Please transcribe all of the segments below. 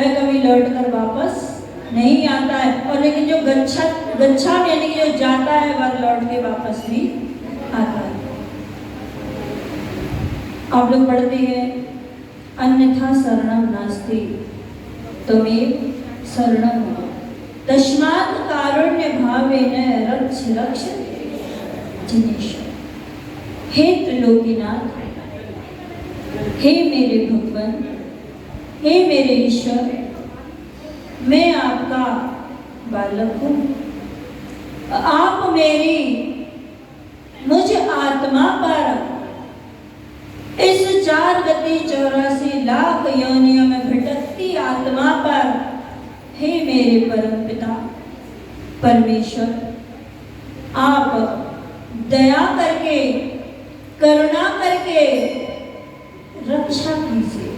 वह कभी लौट कर वापस नहीं आता है। और लेकिन जो गच्छा यानी कि जो जाता है वह लौट के वापस भी आता है। आप लोग पढ़ते हैं अन्यथा शरणम नास्ति त्वमेव शरणम तस्मात् कारुण्य भावेन रक्ष रक्ष जिनेश। हे त्रिलोकीनाथ, हे मेरे भगवान, हे मेरे ईश्वर, मैं आपका बालक हूँ। आप मेरी मुझ आत्मा पर इस 4 गति 84 लाख योनियों में भटकती आत्मा पर हे मेरे परम पिता परमेश्वर, आप दया करके करुणा करके रक्षा कीजिए।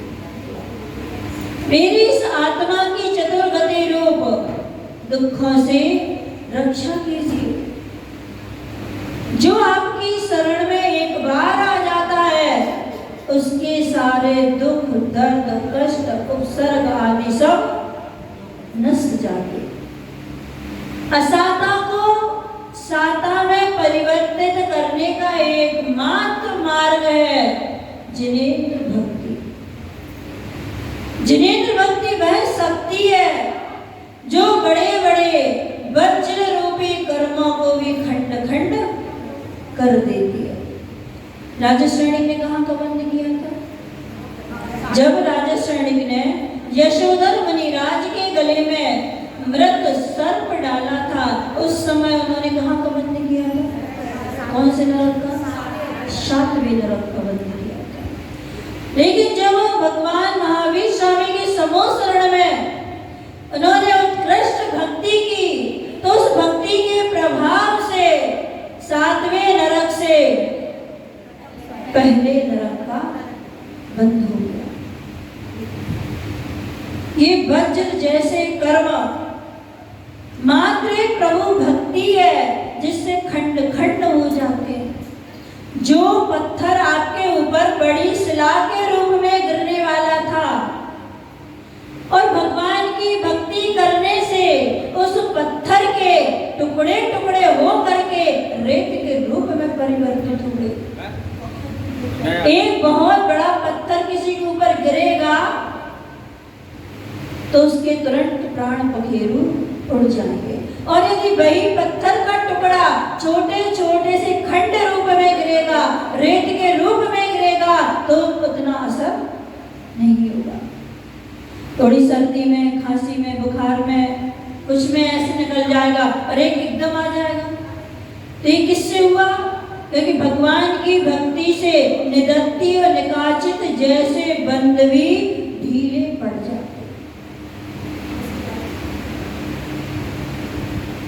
मेरी इस आत्मा की चतुर्गति रूप दुखों से रक्षा कीजिए। जो आपकी शरण में एक बार आ जाता है उसके सारे दुख दर्द कष्ट उपसर्ग आदि सब नष्ट जाते। असाता को साता में परिवर्तित करने का एकमात्र मार्ग है जिनेंद्र भक्ति। जिनेंद्र भक्ति वह शक्ति है जो बड़े बड़े वज्र रूपी कर्मों को भी खंड खंड कर देती है। राजा श्रेणिक ने कहाँ का बंद किया था? जब राजा श्रेणिक ने यशोधर मुनिराज के गले में मृत सर्प डाला था उस समय उन्होंने कहाँ का बंद किया था? कौन से नरक का? 7वें नरक का बंद किया था। लेकिन जब भगवान महावीर स्वामी के समूह शरण में उन्होंने उत्कृष्ट भक्ति की तो उस भक्ति के प्रभाव से 7वें नरक से पहले नरक का बंद हो गया। ये वज्र जैसे कर्म मात्र प्रभु भक्ति है जिससे खंड खंड हो जाते हैं। जो पत्थर आपके ऊपर बड़ी शिला के रूप में गिरने वाला था और भगवान की भक्ति करने से उस पत्थर के टुकड़े टुकड़े हो करके रेत के रूप में परिवर्तित हो गए। एक बहुत बड़ा पत्थर किसी के ऊपर गिरेगा तो उसके तुरंत प्राण पखेरु उड़ जाएंगे, और यदि वही पत्थर का टुकड़ा छोटे छोटे से खंड रूप में गिरेगा, रेत के रूप में गिरेगा तो उतना असर नहीं होगा। थोड़ी सर्दी में, खांसी में, बुखार में, कुछ में ऐसे निकल जाएगा और एक एकदम आ जाएगा। तो ये किससे हुआ? क्योंकि भगवान की भक्ति से निदत्ती और निकाचित जैसे बंद भी ढीले पड़ जाते।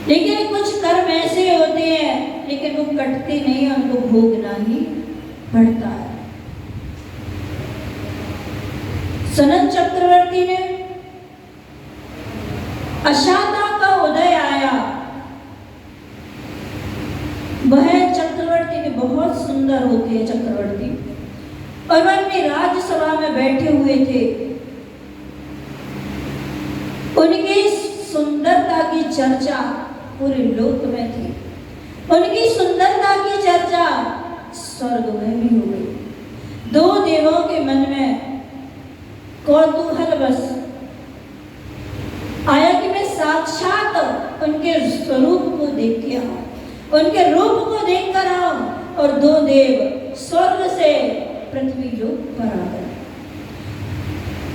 लेकिन कुछ कर्म ऐसे होते हैं लेकिन वो कटते नहीं, उनको भोगना ही पड़ता है। सनत चक्रवर्ती ने अशाता का उदय आया। वह चक्रवर्ती के बहुत सुंदर होते हैं चक्रवर्ती, और वह अपनी राज्यसभा में बैठे हुए थे। उनकी सुंदरता की चर्चा पूरे लोक में थी। उनकी सुंदरता की चर्चा स्वर्ग में भी हो गई। 2 देवों के मन में कौतूहल बस आया कि मैं साक्षात उनके स्वरूप को देख के आऊं, उनके रूप को देख कर आऊं। और 2 देव स्वर्ग से पृथ्वी लोक पर आ गए।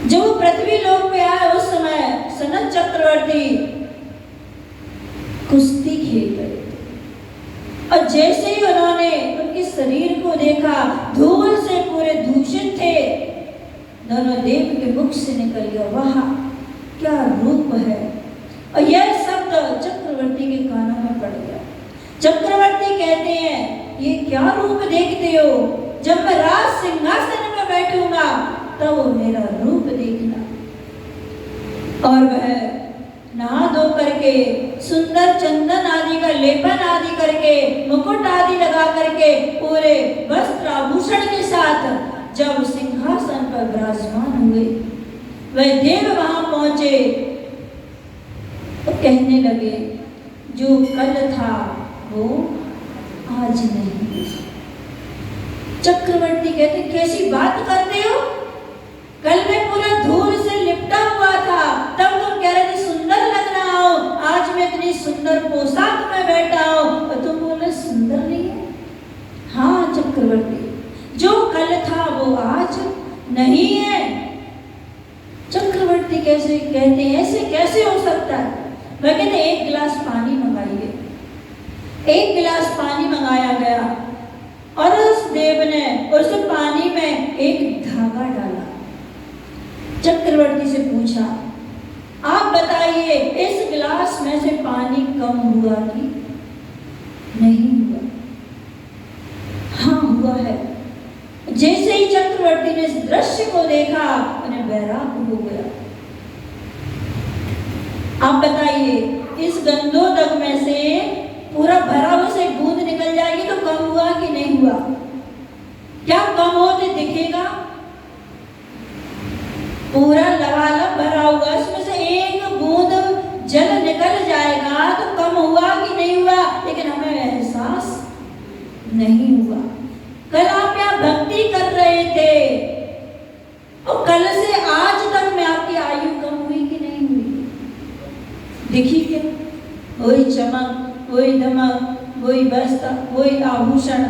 जब वो पृथ्वी लोक पे आए उस समय सनत चक्रवर्ती कुश्ती खेल रहे थे, और जैसे ही उन्होंने उनके शरीर को देखा, धूल से पूरे दूषित थे। दोनों देव के मुख से निकल गया, वाह क्या रूप है। और यह शब्द चक्रवर्ती के कानों में पड़ गया। चक्रवर्ती कहते हैं, ये क्या रूप देखते हो? जब मैं राज सिंहासन में बैठूंगा तब मेरा रूप देखना। और वह नहा धो करके सुंदर चंदन आदि का लेपन आदि करके, मुकुट आदि लगा करके, पूरे वस्त्र आभूषण के साथ जब सिंहासन पर विराजमान हुए, वह देव वहां पहुंचे तो कहने लगे जो कल था वो आज नहीं। चक्रवर्ती कहते कैसी बात करते हो, कल मैं पूरा धूल से लिपटा हुआ था, तब तुम कह रहे थे सुंदर लग रहा हो, आज मैं इतनी सुंदर पोशाक में बैठा हूं और तुम बोले सुंदर नहीं है। हाँ चक्रवर्ती, जो कल था वो आज नहीं है। चक्रवर्ती कैसे कहते हैं ऐसे कैसे हो सकता है। वह कहते एक गिलास पानी मंगाइए। एक गिलास पानी मंगाया गया और उस देव ने उस पानी में एक धागा डाला। चक्रवर्ती से पूछा आप बताइए इस गिलास में से पानी कम हुआ कि नहीं हुआ? हाँ हुआ है। जैसे ही चक्रवर्ती ने इस दृश्य को देखा उन्हें बैराग हो गया। आप बताइए इस गंधोदक में से पूरा भरा हुआ से बूंद निकल जाएगी तो कम हुआ कि नहीं हुआ? क्या कम होते दिखेगा? पूरा लबालब भरा हुआ इसमें से एक बूंद जल निकल जाएगा तो कम हुआ कि नहीं हुआ? लेकिन हमें एहसास नहीं हुआ। कल आप यहाँ भक्ति कर रहे थे और कल से आज तक में आपकी आयु कम हुई कि नहीं हुई? देखिए क्या, वही चमक, वही धमक, वही वस्त्र, वही आभूषण,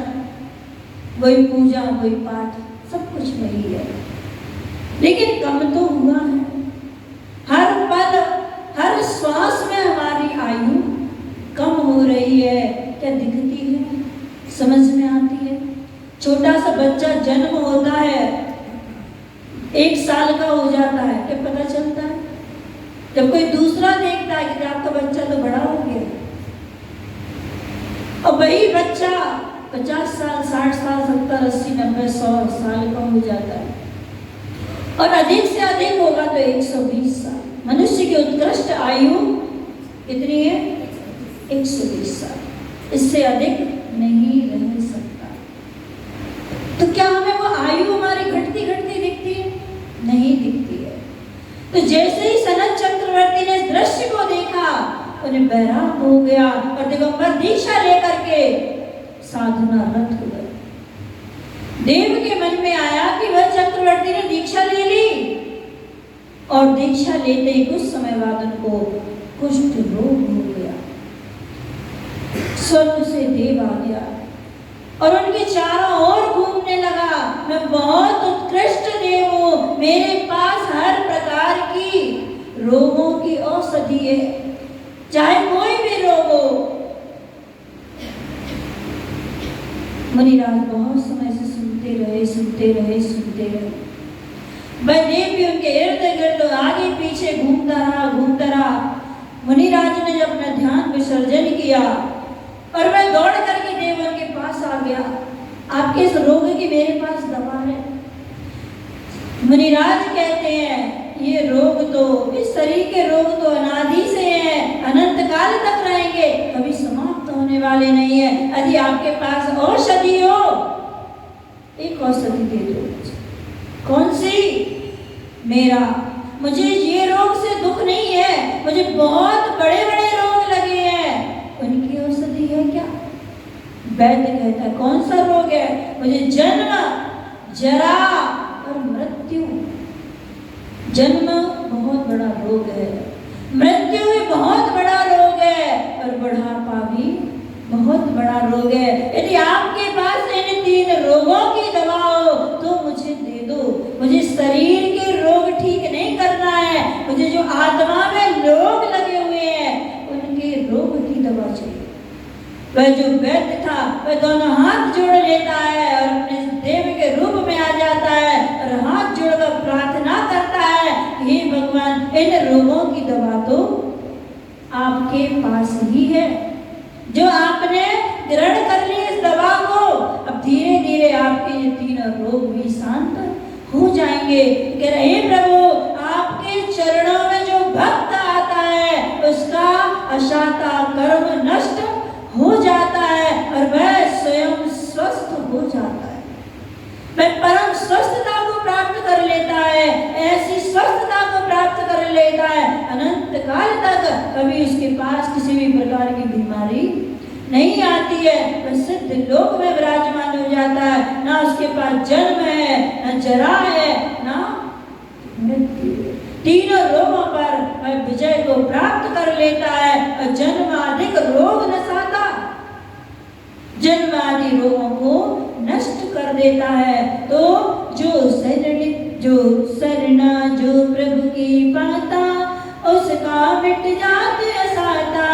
वही पूजा, वही पाठ, सब कुछ वही है, लेकिन कम तो हुआ है। हर पल हर श्वास में हमारी आयु कम हो रही है। क्या दिखती है, समझ में आती है? छोटा सा बच्चा जन्म होता है, 1 साल का हो जाता है, क्या पता चलता है? जब कोई दूसरा देखता है कि आपका बच्चा तो बड़ा हो गया, और वही बच्चा 50 साल, 60 साल, 70, 80, 90, 100 साल का हो जाता है, और अधिक से अधिक होगा तो 120 साल। मनुष्य की उत्कृष्ट आयु कितनी है? 120 साल, इससे अधिक नहीं रह सकता। तो क्या हमें वो आयु हमारी घटती घटती दिखती है? नहीं दिखती है। तो जैसे ही सनत चक्रवर्ती ने इस दृश्य को देखा उन्हें बैराग हो गया और दिगंबर दीक्षा लेकर के साधना रत हो गए। देव के मन में आया कि वह चक्रवर्ती ने दीक्षा ले ली, और दीक्षा लेते ही कुछ समय बाद उनको कुष्ठ रोग हो गया। स्वर्ग से देव आ गया और उनके चारों ओर घूमने लगा, मैं बहुत उत्कृष्ट देव हूं, मेरे पास हर प्रकार की रोगों की औषधि है, चाहे कोई भी रोग हो। मुनिराज बहुत समय से सुनते रहे। वह देव भी उनके इर्द गिर्द आगे पीछे घूमता रहा। मुनिराज ने जब अपना ध्यान विसर्जन किया और वह दौड़ करके देव उनके पास आ गया। आपके इस रोग की मेरे पास दवा है। मुनिराज कहते हैं ये रोग तो, इस शरीर के रोग तो अनादि से हैं, अनंत काल तक रहेंगे, कभी समाप्त होने वाले नहीं है। यदि आपके पास औषधि हो, एक औषधि दे दो। कौन सी? मुझे ये रोग से दुख नहीं है, मुझे बहुत बड़े बड़े रोग लगे हैं, उनकी औषधि है क्या? वैद्य कहता है कौन सा रोग है? मुझे जन्म, जरा और मृत्यु। जन्म बहुत बड़ा रोग है, मृत्यु भी बहुत बड़ा रोग है, और बुढ़ापा भी बहुत बड़ा रोग है। यदि आपके पास इन 3 रोगों की दवा हो तो मुझे दे दो। मुझे शरीर के रोग ठीक नहीं करना है, मुझे जो आत्मा में रोग लगे हुए हैं उनके रोग की दवा चाहिए। वह जो वैद्य था वह दोनों हाथ जोड़ लेता है और अपने देव के रूप में आ जाता है और हाथ जोड़कर प्रार्थना करता है, हे भगवान इन रोगों की दवा तो आपके पास ही है, जो आपने ग्रहण कर ली इस दवा को। अब धीरे धीरे आपके ये 3 रोग भी शांत हो जाएंगे। कह रहे हे प्रभु, आपके चरणों में जो भक्त आता है उसका अशाता कर्म नष्ट हो जाता है और वह स्वयं स्वस्थ हो जाता है, वह परम स्वस्थता को प्राप्त कर लेता है। ऐसी स्वस्थता को प्राप्त कर लेता काल तक कभी उसके पास किसी भी प्रकार की बीमारी नहीं आती है, वह सिद्ध लोक में विराजमान हो जाता है। ना उसके पास जन्म है, न जरा है, ना मृत्यु। तीनों रोगों पर वह विजय को प्राप्त कर लेता है और जन्म अधिक रोग नसाता, जन्म आदि रोगों को नष्ट कर देता है। तो जो शरणा जो प्रभु की पाता, उसका मिट जाते साता,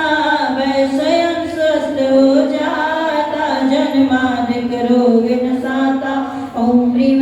वह स्वयं स्वस्थ हो जाता, जन्मादिक रोग नसाता। ओम ह्रीं